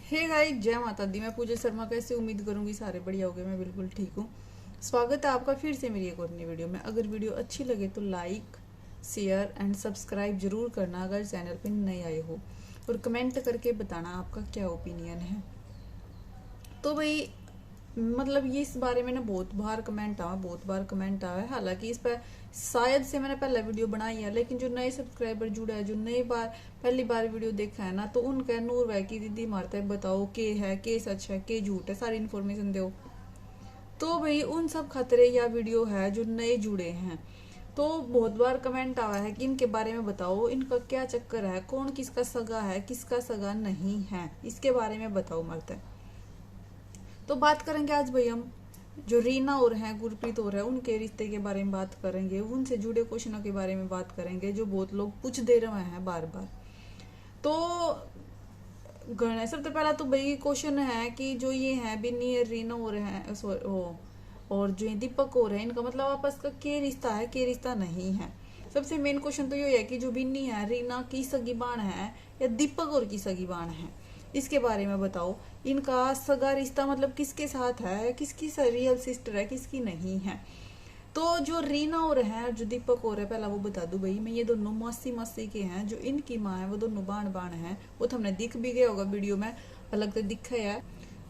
Hey guys, जय माता दी। मैं पूजा शर्मा कैसे उम्मीद करूंगी सारे बढ़िया होगे। मैं बिल्कुल ठीक हूँ। स्वागत है आपका फिर से मेरी एक और नई वीडियो में। अगर वीडियो अच्छी लगे तो लाइक शेयर एंड सब्सक्राइब जरूर करना अगर चैनल पे नए आए हो, और कमेंट करके बताना आपका क्या ओपिनियन है। तो भाई मतलब ये इस बारे में ना बहुत बार कमेंट आया है। हालांकि इस पर शायद से मैंने पहले वीडियो बनाई है, लेकिन जो नए सब्सक्राइबर जुड़ा है, जो नई बार पहली बार वीडियो देखा है ना, तो उनका नूर वह की दीदी मारता है बताओ के है, के सच है, के झूठ है, सारी इन्फॉर्मेशन दो। तो भाई उन सब खतरे या वीडियो है जो नए जुड़े हैं। तो बहुत बार कमेंट आया है कि इनके बारे में बताओ, इनका क्या चक्कर है, कौन किसका सगा है, किसका सगा नहीं है, इसके बारे में बताओ मरता है। तो बात करेंगे आज भाई हम जो रीना और हैं, गुरप्रीत और है, उनके रिश्ते के बारे में बात करेंगे। उनसे जुड़े क्वेश्चनों के बारे में बात करेंगे जो बहुत लोग पूछ दे रहे हैं बार बार। तो गणेश सबसे पहला तो भाई क्वेश्चन है कि जो ये है बिन्नी और रीना और है और जो ये दीपक और है, इनका मतलब आपस का क्या रिश्ता है, क्या रिश्ता नहीं है। सबसे मेन क्वेश्चन तो ये है कि जो बिन्नी है रीना की सगी बाण है या दीपक और की सगी बाण है, इसके बारे में बताओ। इनका सगा रिश्ता मतलब किसके साथ है, किसकी रियल सिस्टर है, किसकी नहीं है। तो जो रीना और है जो दीपक और है, पहला वो बता दूं भाई, मैं ये दोनों मासी मासी के हैं। जो इनकी माँ है वो दोनों बाण बाण है। वो तो हमने दिख भी गया होगा वीडियो में, अलग से दिखा है।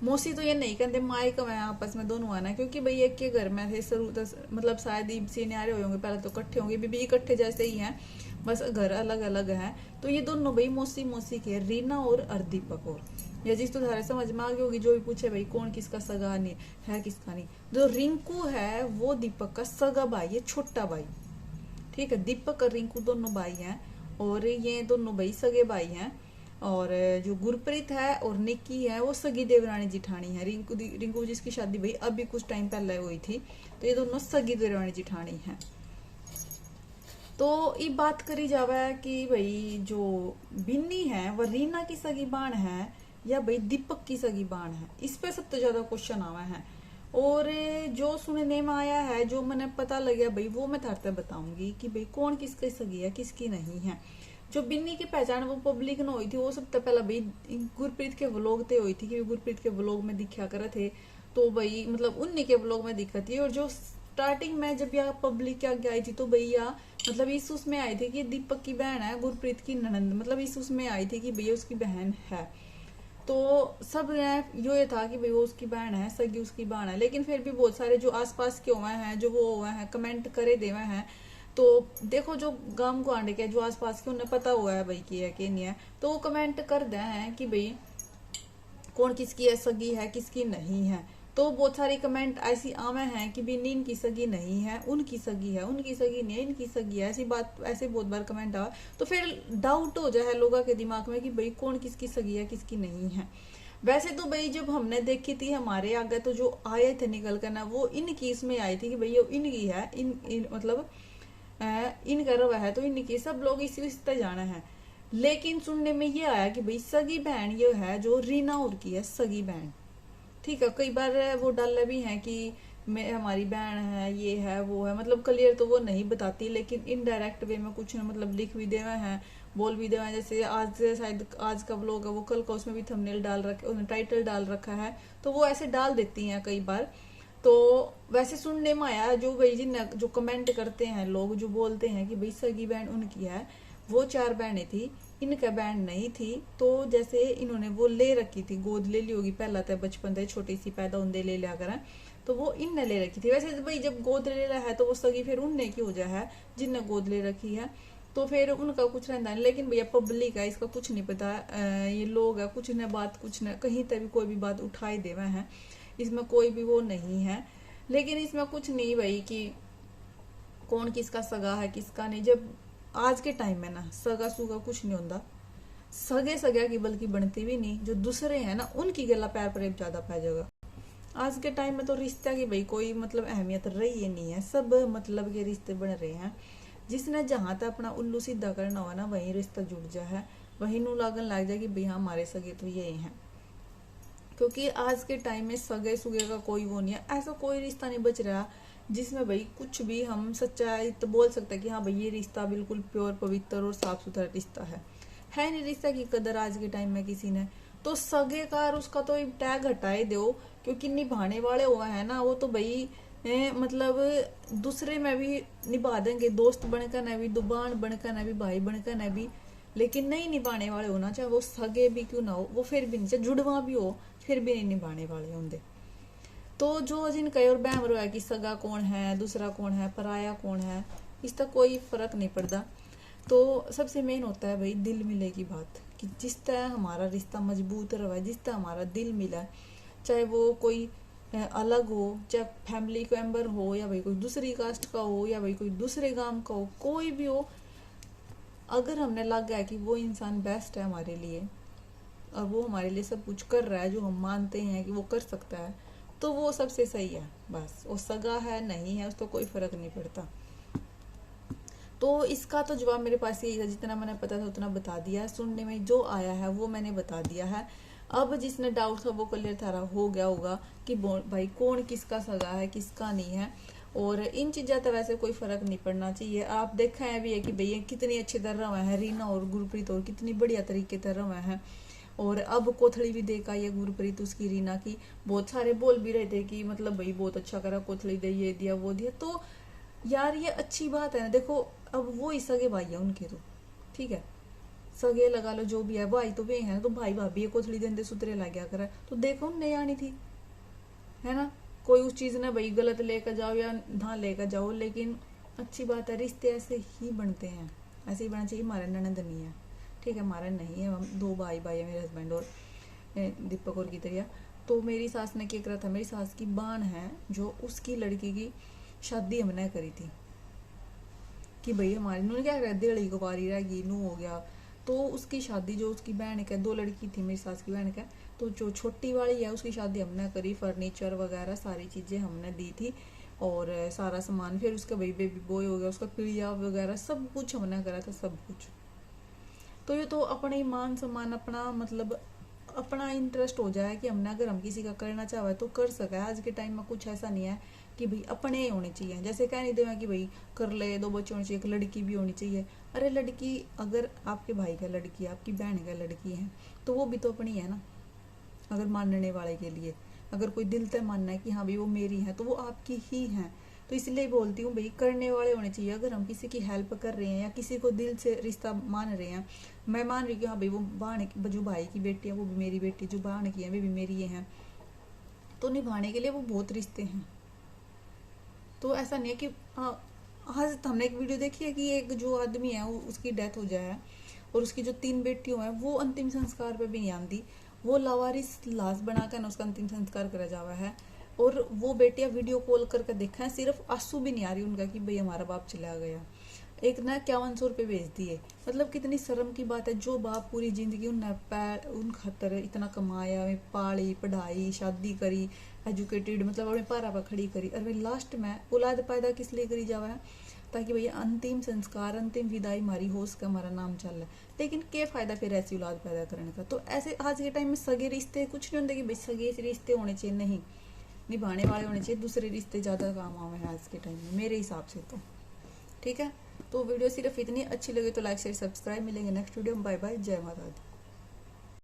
मौसी तो ये नहीं कहते, माए का मैं आपस में दोनों आना है, क्योंकि भाई एक के घर में थे शुरू मतलब शायद सीने आ रहे होंगे, पहले तो इकट्ठे होंगे, भी इकट्ठे जैसे ही हैं, बस घर अलग अलग है। तो ये दोनों भाई मौसी मौसी के, रीना और दीपक और। या जिस तो सारे समझ में आ गई होगी, जो भी पूछे भाई कौन किसका सगा नहीं है, किसका नहीं। जो रिंकू है वो दीपक का सगा भाई है, छोटा भाई। ठीक है, दीपक और रिंकू दोनों भाई हैं, और ये दोनों भाई सगे भाई हैं। और जो गुरप्रीत है और निक्की है वो सगी देवरानी जिठानी है। रिंकू जिसकी शादी भाई अभी कुछ टाइम पहले हुई थी, तो ये दोनों सगी देवरानी जिठानी है। तो ये बात करी जावे कि भाई जो बिन्नी है वह रीना की सगी बाण है या भाई दीपक की सगी बाण है, इस पे सबसे ज्यादा क्वेश्चन आवा है। और जो सुनने में आया है, जो मैंने पता लगा भाई, वो मैं थारते बताऊंगी कि भाई कौन किसकी सगी है, किसकी नहीं है। जो बिन्नी की पहचान वो पब्लिक न हुई थी, वो सबसे पहला भाई गुरप्रीत के व्लॉग ते हुई थी, कि गुरप्रीत के व्लॉग में दिखा करे थे। तो भाई मतलब उन्हीं के व्लॉग में दिखा थी। और जो स्टार्टिंग में जब यह पब्लिक क्या आई थी, तो भैया मतलब इस उसमें आई थी कि दीपक की बहन है, गुरप्रीत की ननंद, मतलब इस उसमें आई थी कि भैया उसकी बहन है। तो सब ये था कि भाई वो उसकी बहन है, सगी उसकी बहन है। लेकिन फिर भी बहुत सारे जो आसपास के हुए हैं, जो वो हुए हैं, कमेंट करे दे हुए हैं। तो देखो जो गांव को आंडे के जो आसपास के, उन्हें पता हुआ है भाई की है कि नहीं है, तो वो कमेंट कर दे हैं कि भाई कौन किसकी है, सगी है, किसकी नहीं है। तो बहुत सारी कमेंट ऐसी आवे हैं कि भी इनकी सगी नहीं है, उनकी सगी है, उनकी सगी नहीं है, इनकी सगी है, ऐसी बात, ऐसे बहुत बार कमेंट आवा। तो फिर डाउट हो जाए लोगों के दिमाग में कि भाई कौन किसकी सगी है, किसकी नहीं है। वैसे तो भाई जब हमने देखी थी हमारे आगे, तो जो आए थे निकल कर ना, वो इनकी इसमें आई थी कि भाई ये इनकी है, इन मतलब इनका रवा है, तो इनकी सब लोग इसी रिश्ते जाना है। लेकिन सुनने में ये आया कि भाई सगी बहन ये है जो रीना और की है, सगी बहन। ठीक है, कई बार वो डाले भी हैं कि मैं हमारी बहन है, ये है, वो है, मतलब क्लियर तो वो नहीं बताती, लेकिन इनडायरेक्ट वे में कुछ मतलब लिख भी देवे हैं, बोल भी देवे हैं। जैसे आज शायद आज का व्लॉग है, वो कल का उसमें भी थंबनेल डाल रखे, टाइटल डाल रखा है, तो वो ऐसे डाल देती हैं कई बार। तो वैसे सुनने में आया, जो भाई जिन जो कमेंट करते हैं लोग, जो बोलते हैं कि भाई सगी बहन उनकी है, वो 4 बहनें थी, इनका बहन नहीं थी। तो जैसे इन्होंने वो ले रखी थी, गोद ले ली होगी पहला, तो बचपन से छोटी सी पैदा उन्दे ले लिया करें, तो वो इनने ले रखी थी। वैसे भाई जब गोद ले रहा है तो वो सगी फिर उनने की हो जाए है, जिनने गोद ले रखी है, तो फिर उनका कुछ रहता है। लेकिन भैया पब्लिक है, इसका कुछ नहीं पता। ये लोग है, कुछ न बात, कुछ न कहीं तक भी कोई भी बात उठाई देवे हैं, इसमें कोई भी वो नहीं है। लेकिन इसमें कुछ नहीं भाई कि कौन किसका सगा है, किसका नहीं। जब आज के टाइम में ना सगा सुगा कुछ नहीं होता, सगे सगा की बल्कि बनती भी नहीं, जो दूसरे हैं ना उनकी गला पैर पर ज्यादा पै जाएगा। आज के टाइम में तो रिश्ते की भाई कोई मतलब अहमियत रही ही नहीं है, सब मतलब के रिश्ते बन रहे हैं। जिसने जहां तक अपना उल्लू सीधा करना हो ना, वही रिश्ता जुड़ जा है, वही नू लागन लग जाए कि भाई हाँ हमारे सगे तो यही है। क्योंकि आज के टाइम में सगे सुगे का कोई वो नहीं है, ऐसा कोई रिश्ता नहीं बच रहा जिसमें भाई कुछ भी हम सच्चाई तो बोल सकते हैं कि हाँ भाई ये रिश्ता बिल्कुल प्योर, पवित्र और साफ सुथरा रिश्ता है। है नहीं रिश्ता की कदर आज के टाइम में किसी ने, तो सगे कार उसका तो टैग हटाए दो, क्योंकि निभाने वाले हुआ है ना वो तो भाई मतलब दूसरे में भी निभा देंगे, दोस्त बनकर न भी, दुबान बनकर न भी, भाई बनकर न भी, लेकिन नहीं निभाने वाले होना, चाहे वो सगे भी क्यों ना हो, वो फिर भी नहीं, चाहे जुड़वा भी हो फिर भी नहीं निभाने वाले होंगे। तो जो जिनका और बहम रहा है कि सगा कौन है, दूसरा कौन है, पराया कौन है, इसका कोई फर्क नहीं पड़ता। तो सबसे मेन होता है भाई दिल मिले की बात, कि जिस तरह हमारा रिश्ता मजबूत रहा है, जिस तरह हमारा दिल मिला है, चाहे वो कोई अलग हो, चाहे फैमिली मेंबर हो, या भाई कोई दूसरी कास्ट का हो, या भाई कोई दूसरे गांव का हो, कोई भी हो, अगर हमने लग गया कि वो इंसान बेस्ट है हमारे लिए और वो हमारे लिए सब कुछ कर रहा है जो हम मानते हैं कि वो कर सकता है, तो वो सबसे सही है। बस वो सगा है नहीं है उसको कोई फर्क नहीं पड़ता। तो इसका तो जवाब मेरे पास यही था, जितना मैंने पता था उतना बता दिया है, सुनने में जो आया है वो मैंने बता दिया है। अब जिसने डाउट था वो क्लियर था, हो गया होगा कि भाई कौन किसका सगा है किसका नहीं है। और इन चीज़ों तो वैसे कोई फर्क नहीं पड़ना चाहिए। आप देखा है भी है कि भैया कितनी अच्छी तरह हुए हैं रीना और गुरप्रीत, और कितनी बढ़िया तरीके तरह हुए हैं। और अब कोथड़ी भी देखा ये गुरप्रीत उसकी रीना की, बहुत सारे बोल भी रहे थे कि मतलब भाई बहुत अच्छा करा, कोथड़ी दे, ये दिया वो दिया, तो यार ये अच्छी बात है ना। देखो अब वो ही सगे भाई है उनके, तो ठीक है सगे लगा लो जो भी है, भाई तो वे हैं, तो भाई भाभी ये कोथड़ी देंदे सुतरे लग गया करे, तो देखो नहीं आनी थी, है ना। कोई उस चीज ने भाई गलत लेकर जाओ या ना लेकर जाओ, लेकिन अच्छी बात है, रिश्ते ऐसे ही बनते हैं, ऐसे ही बनना चाहिए। हमारे ननद नहीं है, ठीक है, हमारा नहीं है, हम दो भाई है, मेरे हस्बैंड और दीपक और की तरह। तो मेरी सास ने क्या करा था, मेरी सास की बान है जो उसकी लड़की की शादी हमने करी थी, कि भाई हमारी उन्होंने क्या करा, दिल्ली को पारी रहेगी नू हो गया, तो उसकी शादी जो उसकी बहन का, दो लड़की थी मेरी सास की बहन का, तो जो छोटी वाली है उसकी शादी हमने करी, फर्नीचर वगैरह सारी चीज़ें हमने दी थी और सारा सामान, फिर उसका भाई बेबी बॉय हो गया, उसका पीड़िया वगैरह सब कुछ हमने करा था, सब कुछ। तो ये तो अपने मान सम्मान, अपना मतलब अपना इंटरेस्ट हो जाए कि हमने अगर हम किसी का करना चाहे तो कर सका है। आज के टाइम में कुछ ऐसा नहीं है कि भाई अपने ही होने चाहिए, जैसे कह नहीं देवा कि भाई कर ले, दो बच्चे होने चाहिए, एक लड़की भी होनी चाहिए। अरे लड़की अगर आपके भाई का लड़की है, आपकी बहन का लड़की है, तो वो भी तो अपनी है ना। अगर मानने वाले के लिए, अगर कोई दिल से मानना है कि हाँ भाई वो मेरी है, तो वो आपकी ही है। तो इसलिए बोलती हूँ भाई करने वाले होने चाहिए। अगर हम किसी की हेल्प कर रहे हैं या किसी को दिल से रिश्ता मान रहे हैं, मैं मान रही हूँ हाँ भाई वो बहन जो भाई की बेटी है वो भी मेरी बेटी, जो बहन की है वे भी मेरी ये है, तो निभाने के लिए वो बहुत रिश्ते हैं। तो ऐसा नहीं है कि आज हमने एक वीडियो देखी है कि एक जो आदमी है उसकी डेथ हो जाए और उसकी जो 3 बेटियों हैं वो अंतिम संस्कार पे भी नहीं आती, वो लावारिस लाश बनाकर ना उसका अंतिम संस्कार करा जावा है। और वो बेटियां वीडियो कॉल करके देखा है, सिर्फ आंसू भी नहीं आ रही उनका कि भाई हमारा बाप चला गया। एक ना 5100 रुपये भेज दिए, मतलब कितनी शर्म की बात है। जो बाप पूरी जिंदगी उन खातर इतना कमाया, पाली पढ़ाई शादी करी, एजुकेटेड, मतलब अपने पारा पर खड़ी करी, और वे लास्ट में औलाद पैदा किस लिए करी जावा है, ताकि भैया अंतिम संस्कार अंतिम विदाई हमारी हो सके, हमारा नाम चल रहा है। लेकिन क्या फायदा फिर ऐसी औलाद पैदा करने का। तो ऐसे आज के टाइम में सगे रिश्ते कुछ नहीं होते कि भाई सगे रिश्ते होने चाहिए, नहीं, निभाने वाले होने चाहिए, दूसरे रिश्ते ज़्यादा काम आवे हैं आज के टाइम में मेरे हिसाब से। तो ठीक है, तो वीडियो सिर्फ इतनी अच्छी लगे तो लाइक शेयर सब्सक्राइब, मिलेंगे नेक्स्ट वीडियो में, बाय बाय, जय माता दी।